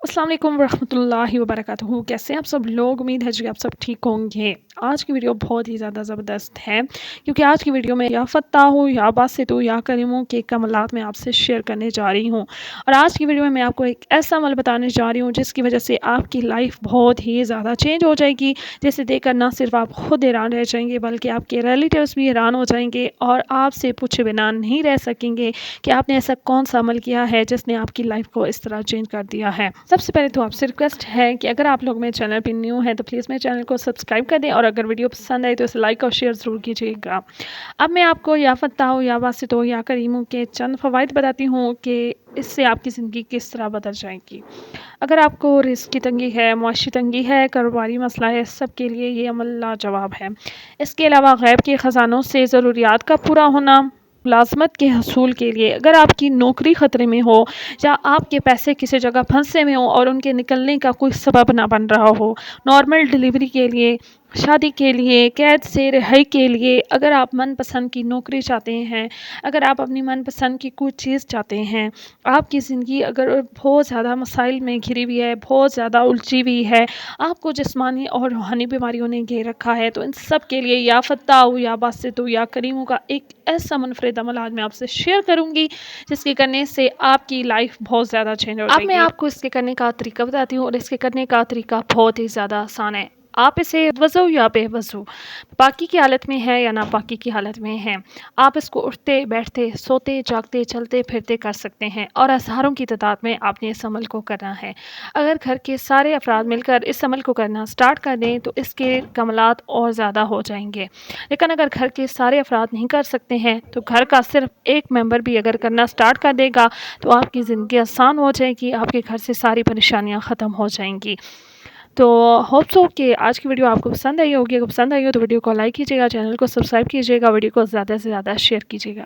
अस्सलाम वालेकुम रहमतुल्लाहि व बरकातुहू। कैसे हैं आप सब लोग? उम्मीद है जी आप सब ठीक होंगे। आज की वीडियो बहुत ही ज़्यादा ज़बरदस्त है क्योंकि आज की वीडियो में या फ़त्ताहु या बासितु या करीमों के कमालात मैं आपसे शेयर करने जा रही हूँ। और आज की वीडियो में मैं आपको एक ऐसा अमल बताने जा रही हूँ जिसकी वजह से आपकी लाइफ बहुत ही ज़्यादा चेंज हो जाएगी, जिसे देखकर ना सिर्फ आप खुद हैरान रह जाएंगे बल्कि आपके रिलेटिव्स भी हैरान हो जाएंगे और आपसे पूछे बिना नहीं रह सकेंगे कि आपने ऐसा कौन सा अमल किया है जिसने आपकी लाइफ को इस तरह चेंज कर दिया है। सबसे पहले तो आपसे रिक्वेस्ट है कि अगर आप लोग मेरे चैनल पर न्यू हैं तो प्लीज़ मेरे चैनल को सब्सक्राइब कर दें और अगर वीडियो पसंद आए तो इसे लाइक और शेयर ज़रूर कीजिएगा। अब मैं आपको या फ़त्ताहु या बासितु या करीमों के चंद फ़वाइद बताती हूँ कि इससे आपकी ज़िंदगी किस तरह बदल जाएगी। अगर आपको रिस्क की तंगी है, मुआशी तंगी है, कारोबारी मसला है, सब के लिए ये अमल लाजवाब है। इसके अलावा गैब के ख़जानों से ज़रूरियात का पूरा होना, मुलाज़मत के हसूल के लिए, अगर आपकी नौकरी ख़तरे में हो या आपके पैसे किसी जगह फंसे में हो और उनके निकलने का कोई सबब ना बन रहा हो, नॉर्मल डिलीवरी के लिए, शादी के लिए, कैद से रिहाई के लिए, अगर आप मनपसंद की नौकरी चाहते हैं, अगर आप अपनी मनपसंद की कोई चीज़ चाहते हैं, आपकी ज़िंदगी अगर बहुत ज़्यादा मसाइल में घिरी हुई है, बहुत ज़्यादा उलझी हुई है, आपको जिस्मानी और रूहानी बीमारियों ने घेर रखा है, तो इन सब के लिए या फ़त्ताहु या बासितु या करीमों का एक ऐसा मुनफरिद अमल आज मैं आपसे शेयर करूँगी जिसके करने से आपकी लाइफ बहुत ज़्यादा चेंज हो जाएगी। अब मैं आपको इसके करने का तरीका बताती हूँ और इसके करने का तरीका बहुत ही ज़्यादा आसान है। आप इसे वज़ू या बेवज़ू, पाकी की हालत में है या नापाकी की हालत में है, आप इसको उठते बैठते सोते जागते चलते फिरते कर सकते हैं और हज़ारों की तादाद में आपने इस अमल को करना है। अगर घर के सारे अफराद मिलकर इस अमल को करना स्टार्ट कर दें तो इसके कमालात और ज़्यादा हो जाएंगे। लेकिन अगर घर के सारे अफराद नहीं कर सकते हैं तो घर का सिर्फ एक मेंबर भी अगर करना स्टार्ट कर देगा तो आपकी ज़िंदगी आसान हो जाएगी, आपके घर से सारी परेशानियाँ ख़त्म हो जाएंगी। तो होप सो कि आज की वीडियो आपको पसंद आई होगी। अगर पसंद आई हो तो वीडियो को लाइक कीजिएगा, चैनल को सब्सक्राइब कीजिएगा, वीडियो को ज़्यादा से ज़्यादा शेयर कीजिएगा।